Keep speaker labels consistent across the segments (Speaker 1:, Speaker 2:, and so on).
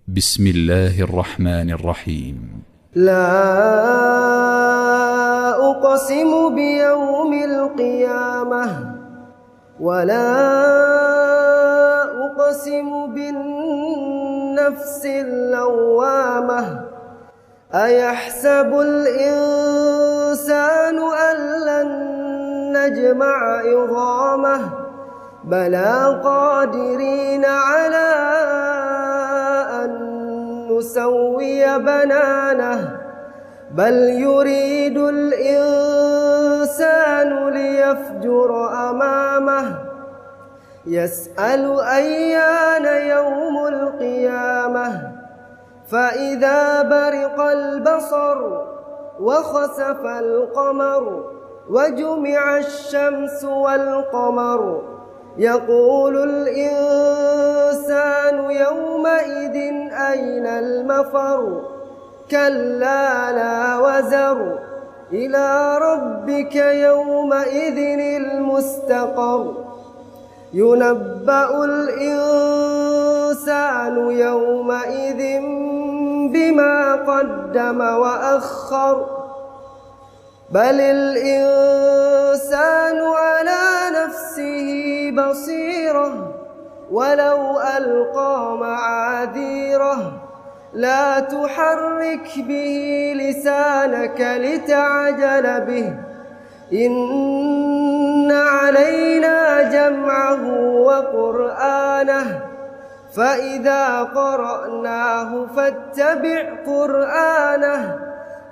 Speaker 1: بسم الله الرحمن الرحيم.
Speaker 2: لا أقسم بيوم القيامة ولا أقسم بالنفس اللوامة أيحسب الإنسان أن لن نجمع عظامه بلى قادرين على أن نسوي بنانه بل يريد الإنسان ليفجر أمامه يسأل أيان يوم القيامة فإذا برق البصر وخسف القمر وجمع الشمس والقمر يقول الإنسان يومئذ أين المفر كلا لا وزر إلى ربك يومئذ المستقر ينبأ الإنسان يومئذ بما قدم وأخر بل الإنسان على نفسه بصيرة ولو ألقى معاذيره لا تحرك به لسانك لتعجل به إن علينا جمعه وقرآنه فإذا قرأناه فاتبع قرآنه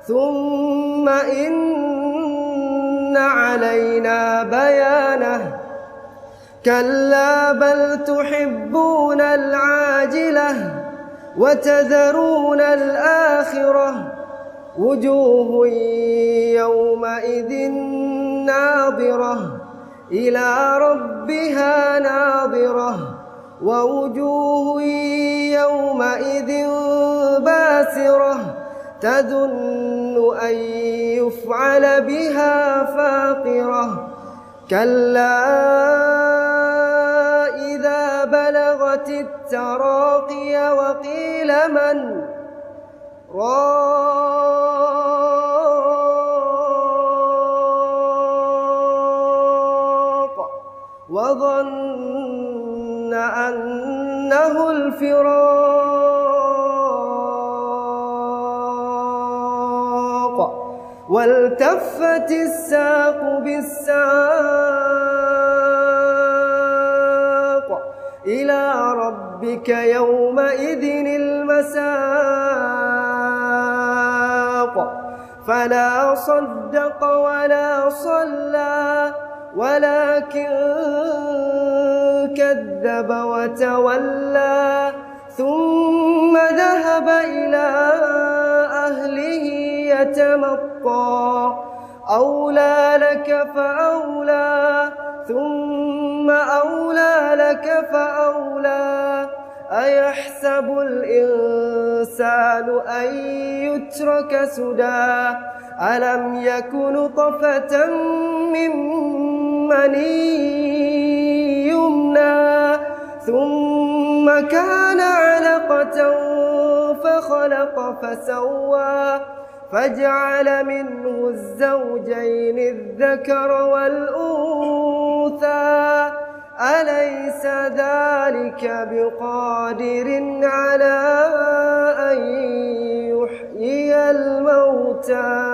Speaker 2: ثم إن علينا بيانه كلا بل تحبون العاجلة وتذرون الآخرة وجوه يومئذ ناظرة إلى ربها ناظرة ووجوه يومئذ باسرة تظن أن يفعل بها فاقرة كلا إذا بلغت التراقي وقيل من راق وظن أنه الفراق والتفت الساق بالساق إلى ربك يومئذ المساق فلا صدق ولا صلى ولكن كذب وتولى ثم ذهب إلى أهله يتمطى أولى لك فأولى ثم أولى لك فأولى أيحسب الإنسان أن يترك سدى ألم يك نطفة من مني يمنى ثم كان علقة فخلق فسوى فجعل منه الزوجين الذكر والأنثى أليس ذلك بقادر على أن يحيي الموتى